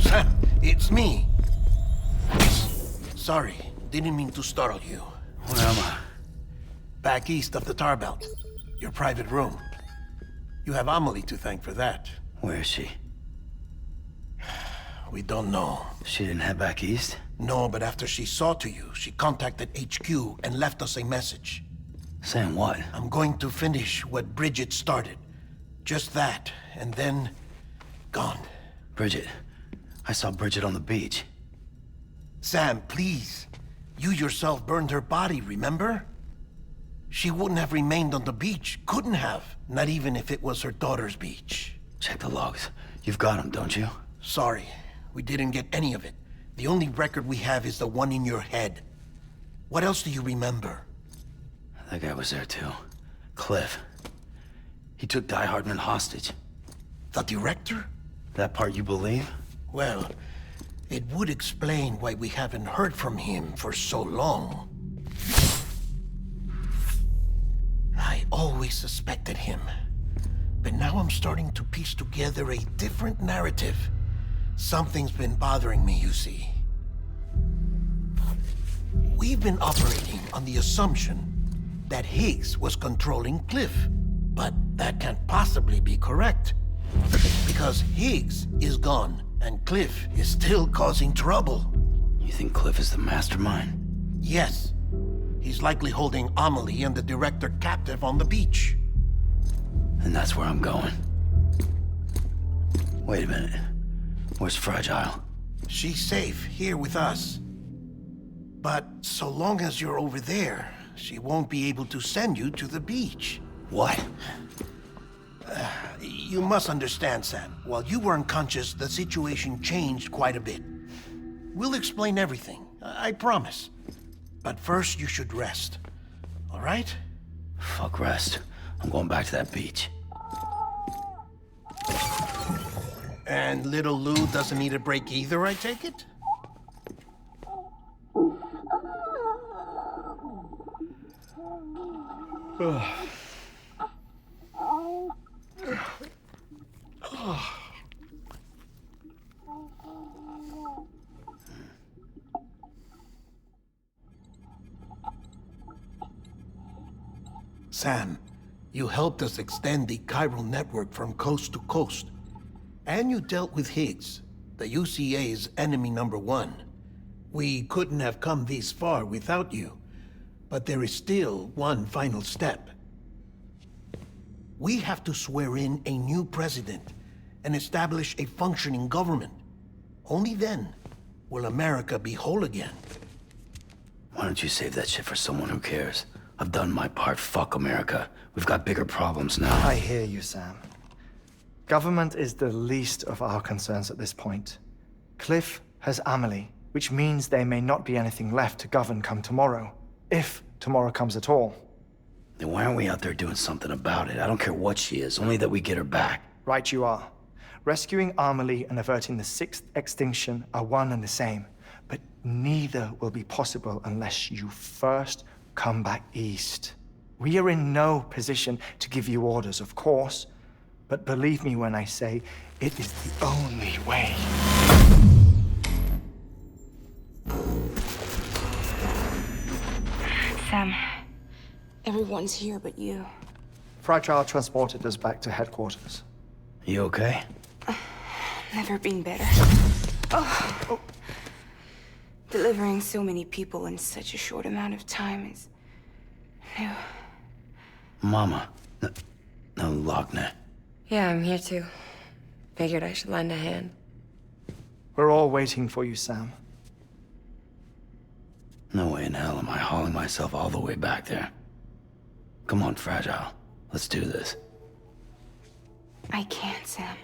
Sam, it's me. Sorry, didn't mean to startle you. Where am I? Back east of the tar belt. Your private room. You have Amelie to thank for that. Where is she? We don't know. She didn't head back east? No, but after she saw to you, she contacted HQ and left us a message. Saying what? I'm going to finish what Bridget started. Just that, and then... gone. Bridget. I saw Bridget on the beach. Sam, please. You yourself burned her body, remember? She wouldn't have remained on the beach. Couldn't have. Not even if it was her daughter's beach. Check the logs. You've got them, don't you? Sorry. We didn't get any of it. The only record we have is the one in your head. What else do you remember? That guy was there too. Cliff. He took Die-Hardman hostage. The director? That part you believe? Well, it would explain why we haven't heard from him for so long. I always suspected him. But now I'm starting to piece together a different narrative. Something's been bothering me, you see. We've been operating on the assumption that Higgs was controlling Cliff. But that can't possibly be correct. Because Higgs is gone, and Cliff is still causing trouble. You think Cliff is the mastermind? Yes. He's likely holding Amelie and the director captive on the beach. And that's where I'm going. Wait a minute. Where's Fragile? She's safe here with us. But so long as you're over there, she won't be able to send you to the beach. What? You must understand, Sam. While you were unconscious, the situation changed quite a bit. We'll explain everything, I promise. But first, you should rest. All right? Fuck rest. I'm going back to that beach. And little Lou doesn't need a break either, I take it? Sam, you helped us extend the chiral network from coast to coast. And you dealt with Higgs, the UCA's enemy #1. We couldn't have come this far without you, but there is still one final step. We have to swear in a new president and establish a functioning government. Only then will America be whole again. Why don't you save that shit for someone who cares? I've done my part. Fuck America. We've got bigger problems now. I hear you, Sam. Government is the least of our concerns at this point. Cliff has Amelie, which means there may not be anything left to govern come tomorrow. If tomorrow comes at all. Then why aren't we out there doing something about it? I don't care what she is, only that we get her back. Right you are. Rescuing Amelie and averting the 6th extinction are one and the same. But neither will be possible unless you first come back east. We are in no position to give you orders, of course. But believe me when I say, it is the only way. Sam, everyone's here but you. Fragile transported us back to headquarters. You okay? Never been better. Oh. Delivering so many people in such a short amount of time is new. Mama. No, Lochner. Yeah, I'm here too. Figured I should lend a hand. We're all waiting for you, Sam. No way in hell am I hauling myself all the way back there. Come on, Fragile. Let's do this. I can't, Sam.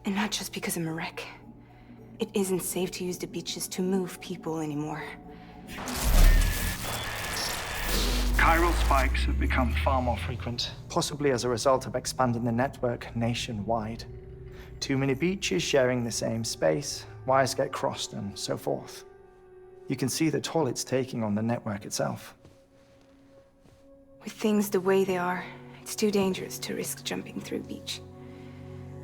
And not just because I'm a wreck. It isn't safe to use the beaches to move people anymore. Chiral spikes have become far more frequent, possibly as a result of expanding the network nationwide. Too many beaches sharing the same space, wires get crossed, and so forth. You can see the toll it's taking on the network itself. With things the way they are, it's too dangerous to risk jumping through a beach.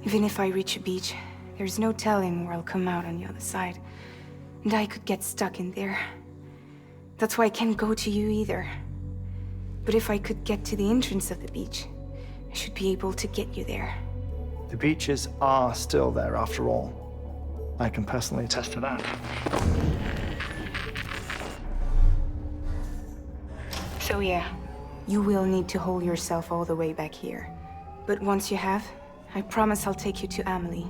Even if I reach a beach, There's no telling where I'll come out on the other side. And I could get stuck in there. That's why I can't go to you either. But if I could get to the entrance of the beach, I should be able to get you there. The beaches are still there after all. I can personally attest to that. So yeah, you will need to hold yourself all the way back here. But once you have, I promise I'll take you to Amelie.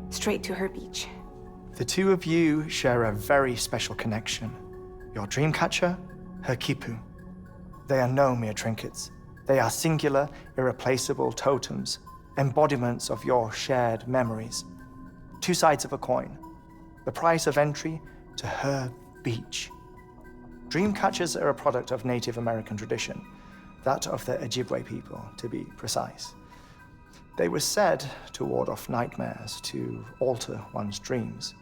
Straight to her beach. The two of you share a very special connection. Your dreamcatcher, her quipu. They are no mere trinkets. They are singular, irreplaceable totems, embodiments of your shared memories. Two sides of a coin. The price of entry to her beach. Dreamcatchers are a product of Native American tradition, that of the Ojibwe people, to be precise. They were said to ward off nightmares, to alter one's dreams.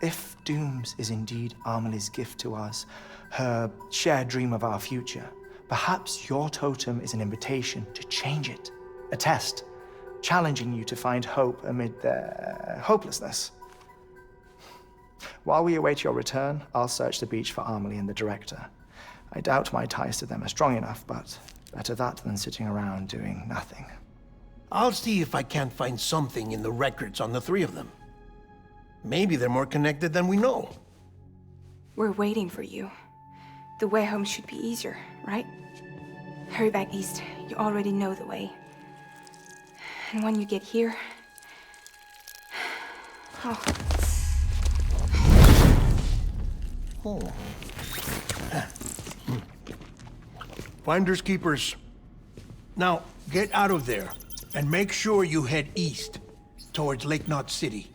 If Dooms is indeed Amelie's gift to us, her shared dream of our future, perhaps your totem is an invitation to change it. A test, challenging you to find hope amid their hopelessness. While we await your return, I'll search the beach for Amelie and the director. I doubt my ties to them are strong enough, but better that than sitting around doing nothing. I'll see if I can't find something in the records on the three of them. Maybe they're more connected than we know. We're waiting for you. The way home should be easier, right? Hurry back east. You already know the way. And when you get here... Oh. Oh. Finders keepers. Now, get out of there, and make sure you head east, towards Lake Knot City.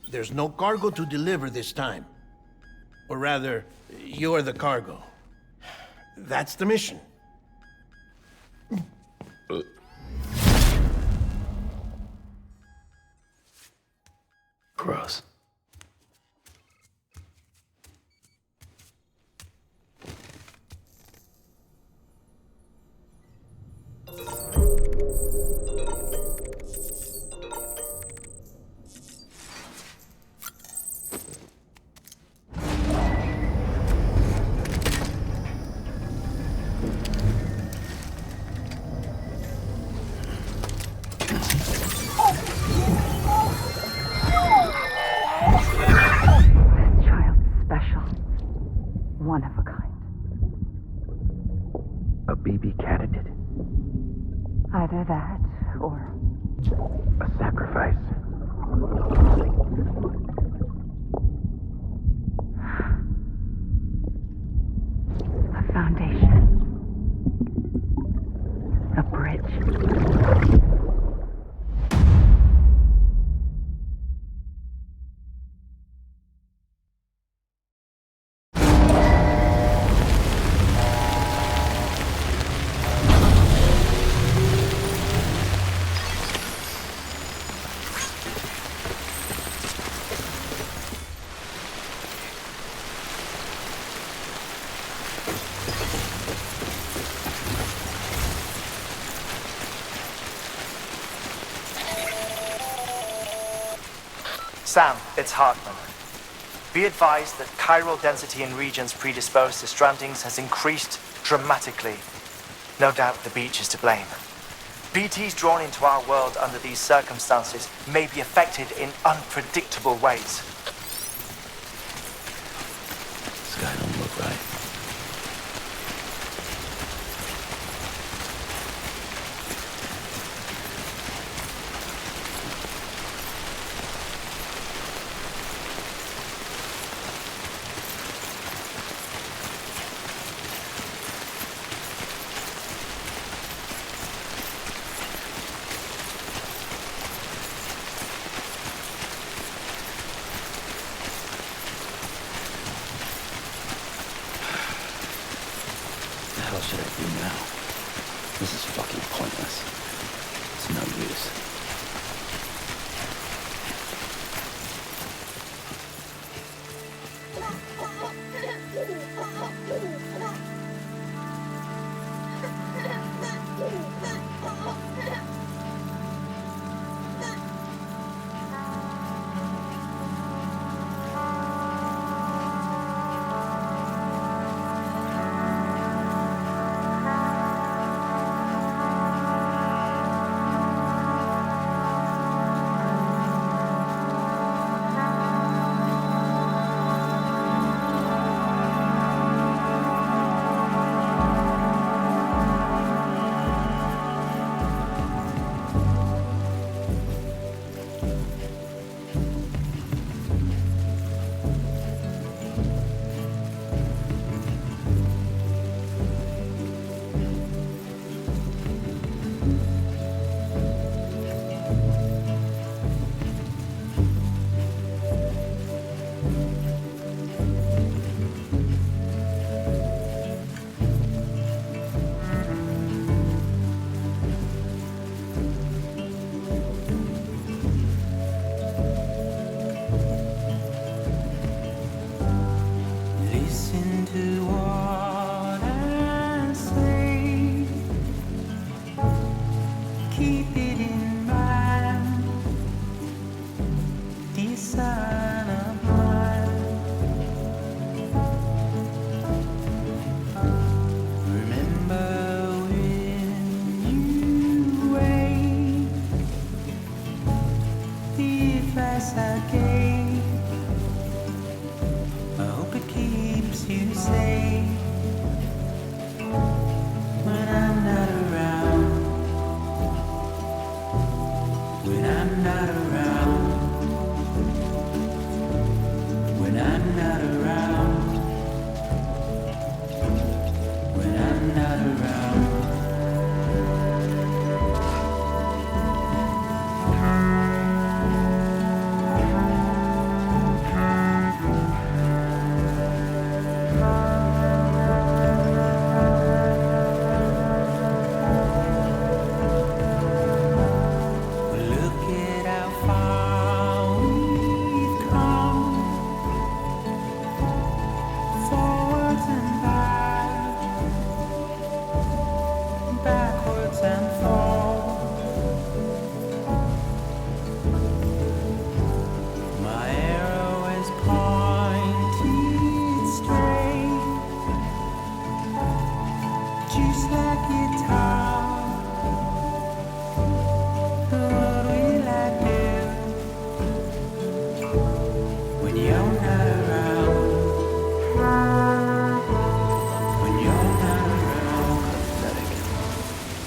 There's no cargo to deliver this time. Or rather, you're the cargo. That's the mission. Gross. One of a kind. A BB candidate? Either that, or... A sacrifice? A foundation. A bridge. Sam, it's Hartman. Be advised that chiral density in regions predisposed to strandings has increased dramatically. No doubt the beach is to blame. BTs drawn into our world under these circumstances may be affected in unpredictable ways. This guy don't look right. What the hell should I do now? This is fucking pointless. It's no use.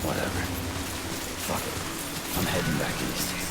Whatever. Fuck it. I'm heading back east.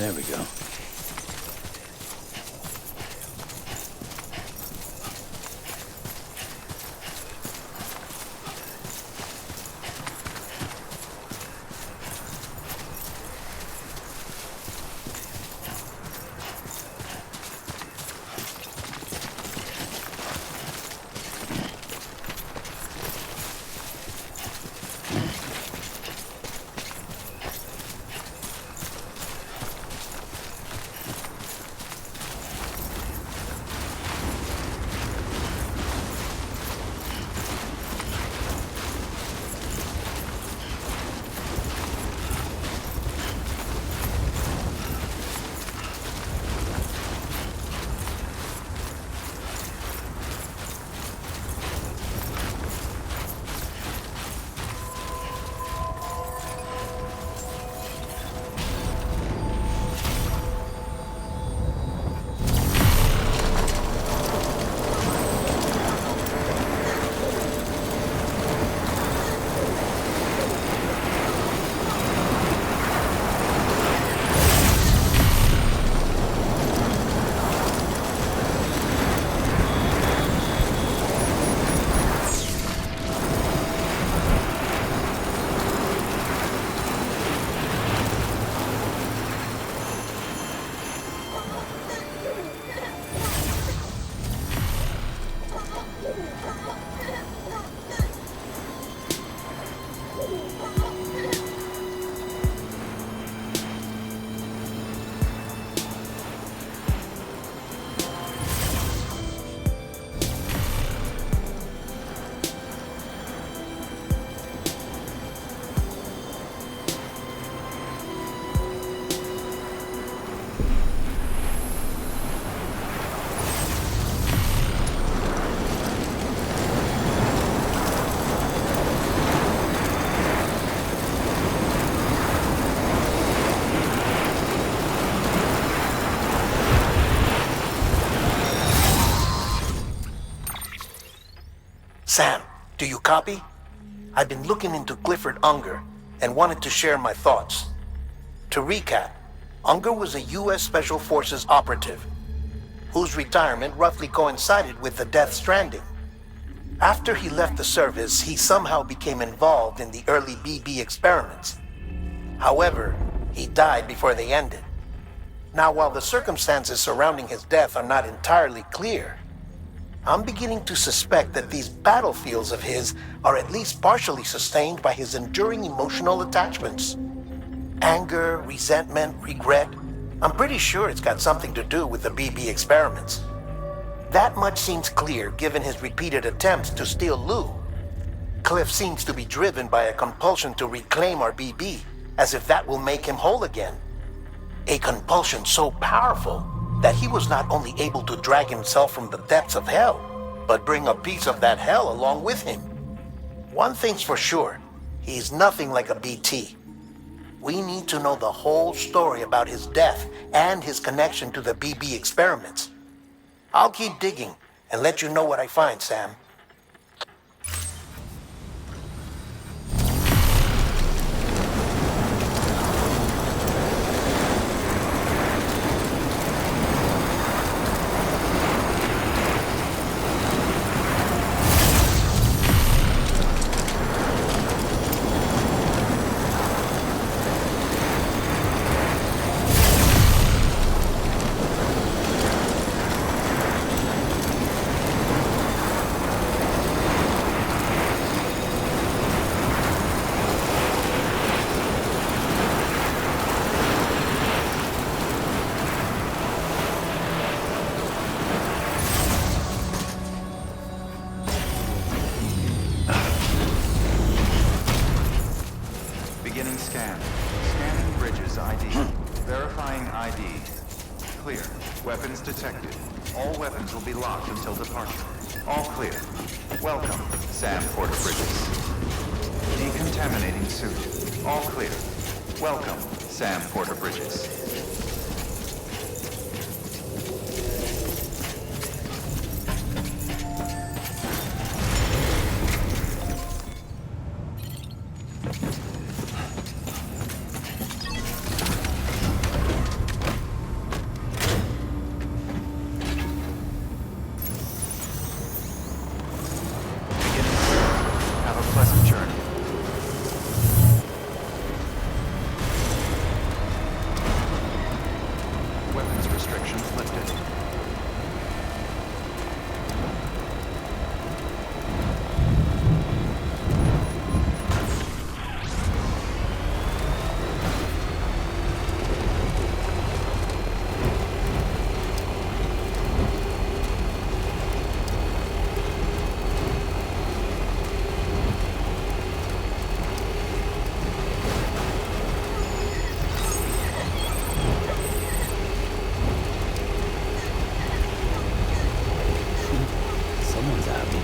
There we go. Sam, do you copy? I've been looking into Clifford Unger and wanted to share my thoughts. To recap, Unger was a U.S. Special Forces operative whose retirement roughly coincided with the Death Stranding. After he left the service, he somehow became involved in the early BB experiments. However, he died before they ended. Now, while the circumstances surrounding his death are not entirely clear, I'm beginning to suspect that these battlefields of his are at least partially sustained by his enduring emotional attachments. Anger, resentment, regret. I'm pretty sure it's got something to do with the BB experiments. That much seems clear given his repeated attempts to steal Lou. Cliff seems to be driven by a compulsion to reclaim our BB, as if that will make him whole again. A compulsion so powerful that he was not only able to drag himself from the depths of hell, but bring a piece of that hell along with him. One thing's for sure, he's nothing like a BT. We need to know the whole story about his death and his connection to the BB experiments. I'll keep digging and let you know what I find, Sam. Beginning scan. Scanning bridges ID. Verifying ID. Clear. Weapons detected. All weapons will be locked until departure. All clear. Welcome, Sam Porter Bridges. Decontaminating suit. All clear. Welcome, Sam Porter Bridges. Someone's happy.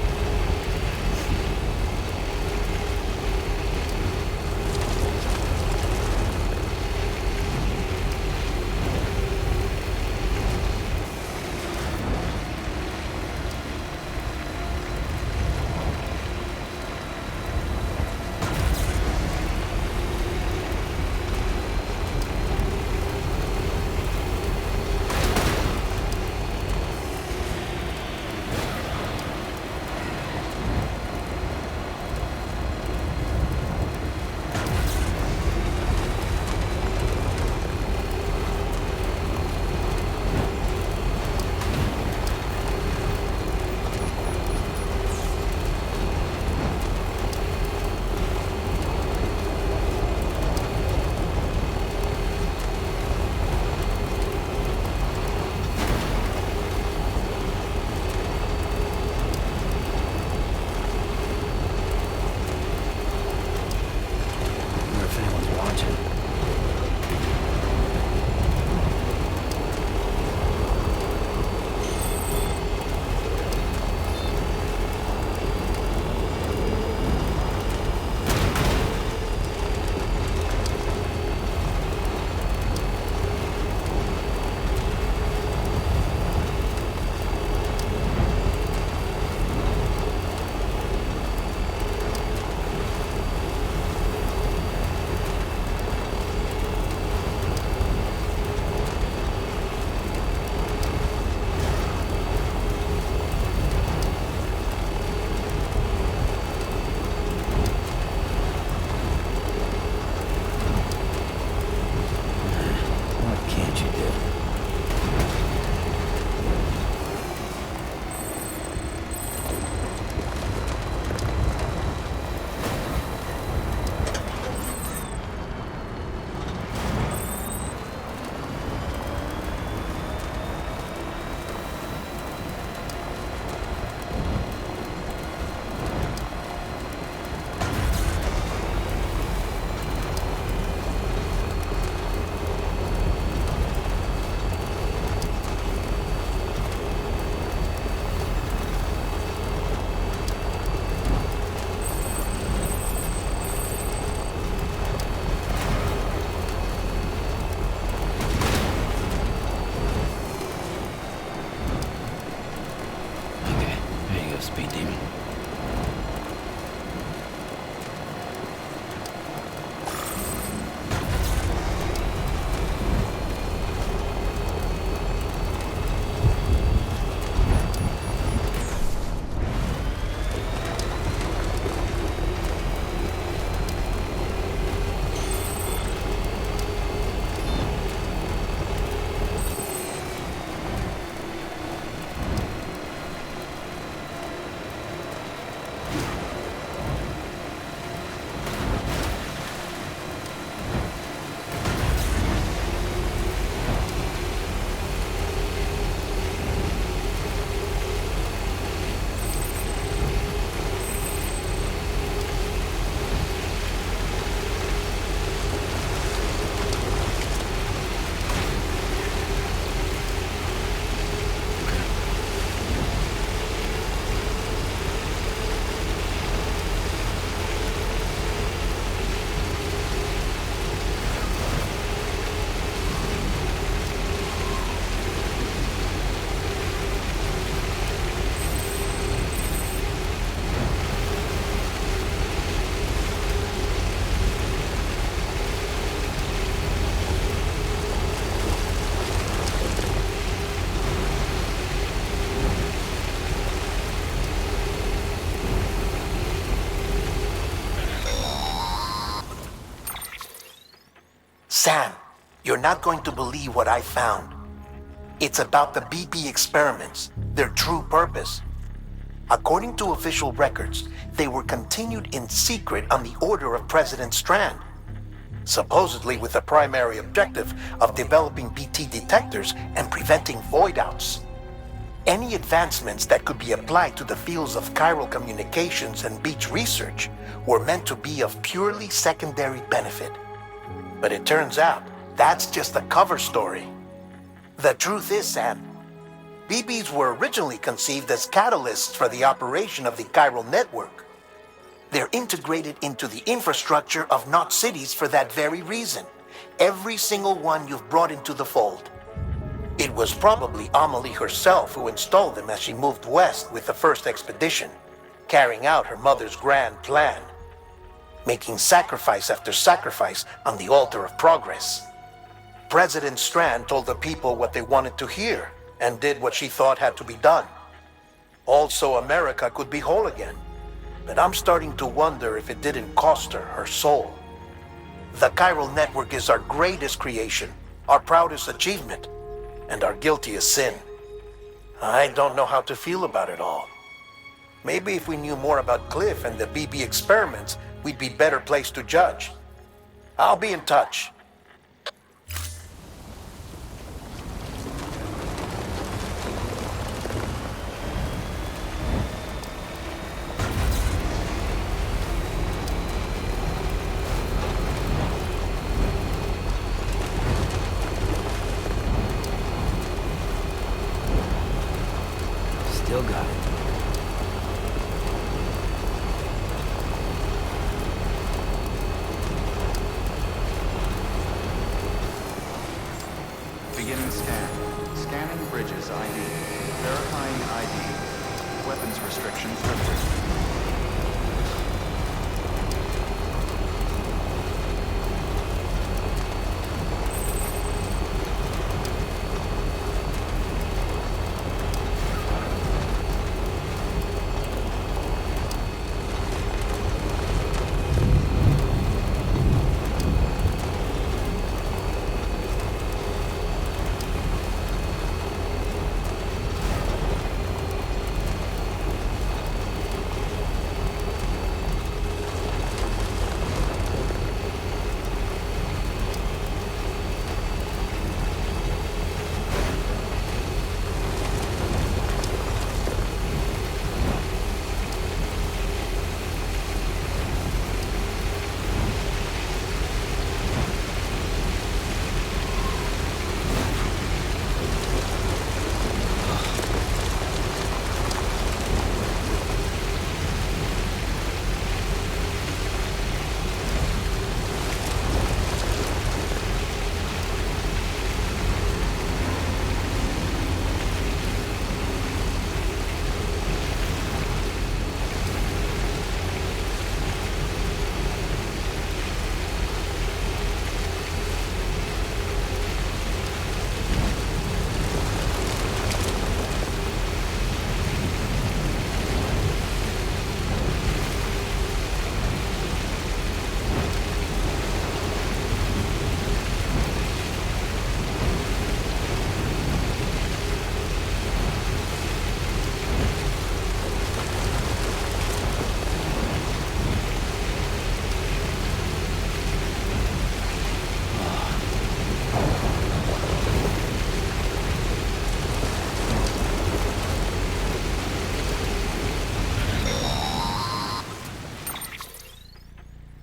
Speed demon. Sam, you're not going to believe what I found. It's about the BP experiments, their true purpose. According to official records, they were continued in secret on the order of President Strand, supposedly with the primary objective of developing BT detectors and preventing void-outs. Any advancements that could be applied to the fields of chiral communications and beach research were meant to be of purely secondary benefit. But it turns out, that's just a cover story. The truth is, Sam, BBs were originally conceived as catalysts for the operation of the chiral network. They're integrated into the infrastructure of not cities for that very reason. Every single one you've brought into the fold. It was probably Amelie herself who installed them as she moved west with the first expedition, carrying out her mother's grand plan, making sacrifice after sacrifice on the altar of progress. President Strand told the people what they wanted to hear and did what she thought had to be done. Also, America could be whole again. But I'm starting to wonder if it didn't cost her her soul. The chiral network is our greatest creation, our proudest achievement, and our guiltiest sin. I don't know how to feel about it all. Maybe if we knew more about Cliff and the BB experiments, we'd be better placed to judge. I'll be in touch. Still got it. Beginning scan. Scanning bridges ID. Verifying ID. Weapons restrictions lifted.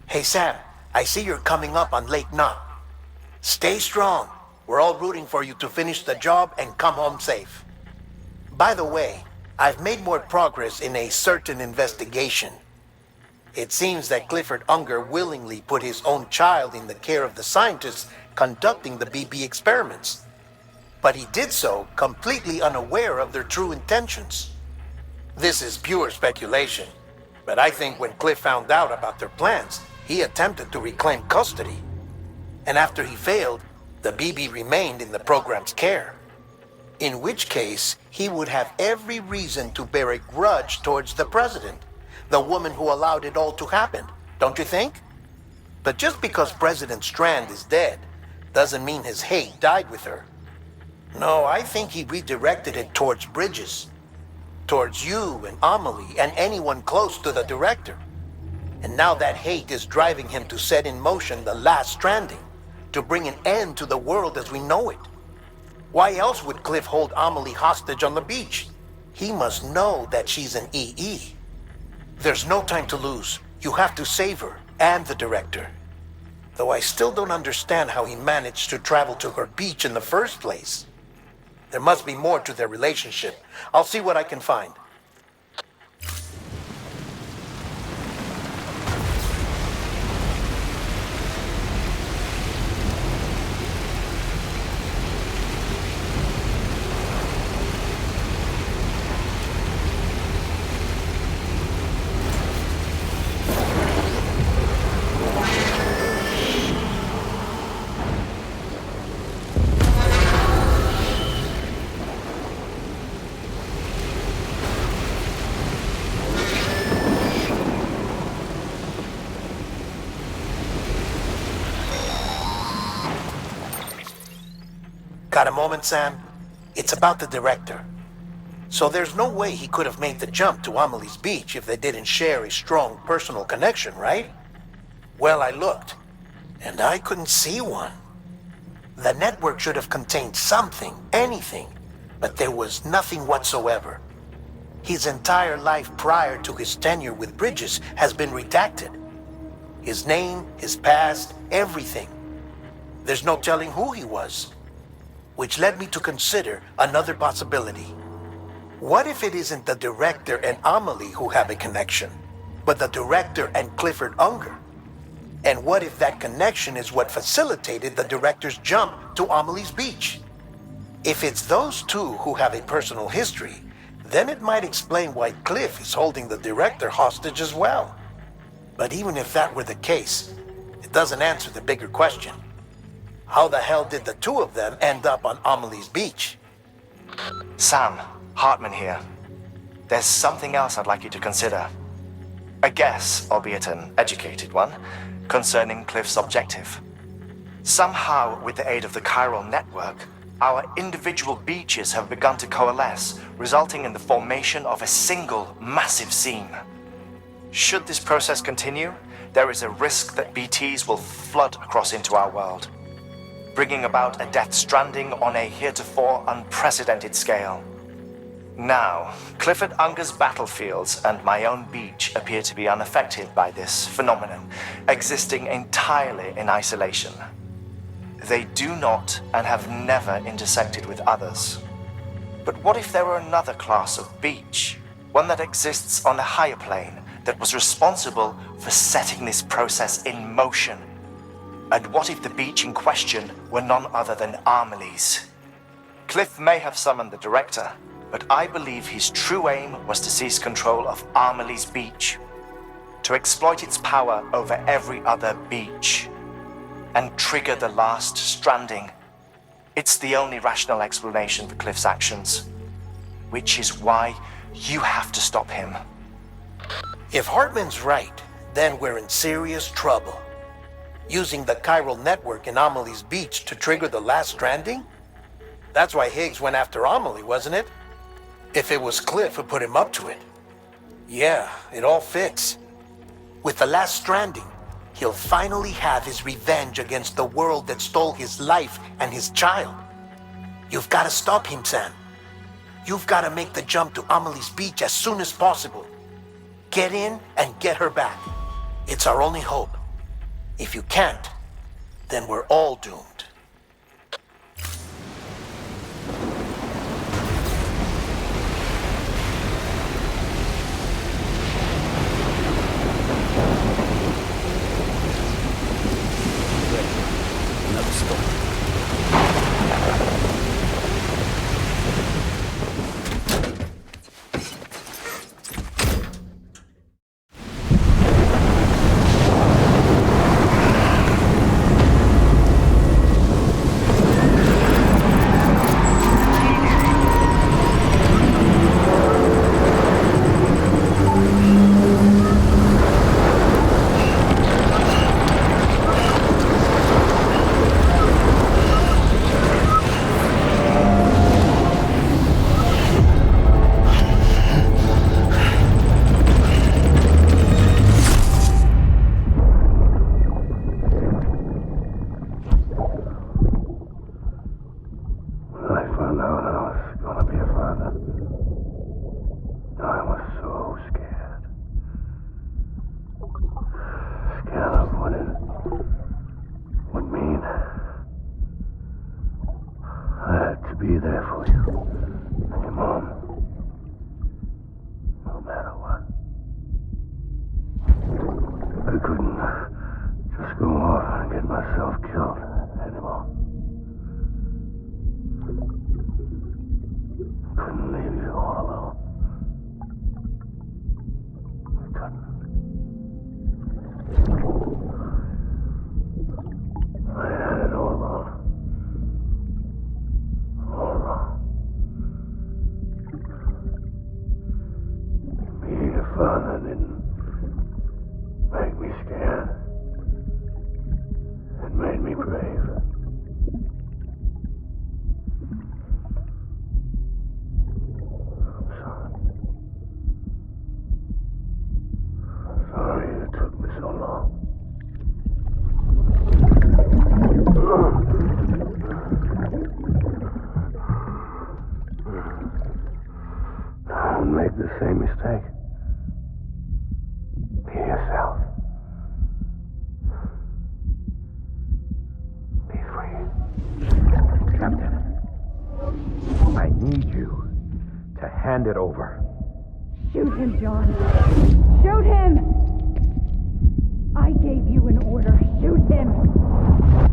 Hey Sam, I see you're coming up on Lake Knot. Stay strong. We're all rooting for you to finish the job and come home safe. By the way, I've made more progress in a certain investigation. It seems that Clifford Unger willingly put his own child in the care of the scientists conducting the BB experiments. But he did so completely unaware of their true intentions. This is pure speculation, but I think when Cliff found out about their plans, he attempted to reclaim custody. And after he failed, the BB remained in the program's care. In which case, he would have every reason to bear a grudge towards the president, the woman who allowed it all to happen, don't you think? But just because President Strand is dead, doesn't mean his hate died with her. No, I think he redirected it towards Bridges. Towards you and Amelie and anyone close to the director. And now that hate is driving him to set in motion the last stranding, to bring an end to the world as we know it. Why else would Cliff hold Amelie hostage on the beach? He must know that she's an EE. There's no time to lose. You have to save her and the director. Though I still don't understand how he managed to travel to her beach in the first place. There must be more to their relationship. I'll see what I can find. Got a moment, Sam? It's about the director. So there's no way he could have made the jump to Amelie's Beach if they didn't share a strong personal connection, right? Well, I looked, and I couldn't see one. The network should have contained something, anything, but there was nothing whatsoever. His entire life prior to his tenure with Bridges has been redacted. His name, his past, everything. There's no telling who he was. Which led me to consider another possibility. What if it isn't the director and Amelie who have a connection, but the director and Clifford Unger? And what if that connection is what facilitated the director's jump to Amelie's Beach? If it's those two who have a personal history, then it might explain why Cliff is holding the director hostage as well. But even if that were the case, it doesn't answer the bigger question. How the hell did the two of them end up on Amelie's Beach? Sam, Hartman here. There's something else I'd like you to consider. A guess, albeit an educated one, concerning Cliff's objective. Somehow, with the aid of the chiral network, our individual beaches have begun to coalesce, resulting in the formation of a single massive seam. Should this process continue, there is a risk that BTs will flood across into our world, bringing about a Death Stranding on a heretofore unprecedented scale. Now, Clifford Unger's battlefields and my own beach appear to be unaffected by this phenomenon, existing entirely in isolation. They do not and have never intersected with others. But what if there were another class of beach, one that exists on a higher plane, that was responsible for setting this process in motion? And what if the beach in question were none other than Amelie's? Cliff may have summoned the director, but I believe his true aim was to seize control of Amelie's Beach, to exploit its power over every other beach, and trigger the last stranding. It's the only rational explanation for Cliff's actions, which is why you have to stop him. If Hartman's right, then we're in serious trouble. Using the chiral network in Amelie's Beach to trigger the last stranding? That's why Higgs went after Amelie, wasn't it? If it was Cliff who put him up to it. Yeah, it all fits. With the last stranding, he'll finally have his revenge against the world that stole his life and his child. You've got to stop him, Sam. You've got to make the jump to Amelie's Beach as soon as possible. Get in and get her back. It's our only hope. If you can't, then we're all doomed. Another storm. father didn't make me scared. It made me brave. I'm sorry. I'm sorry it took me so long. Don't make the same mistake. Be yourself. Be free. Captain, I need you to hand it over. Shoot him, John. Shoot him! I gave you an order. Shoot him!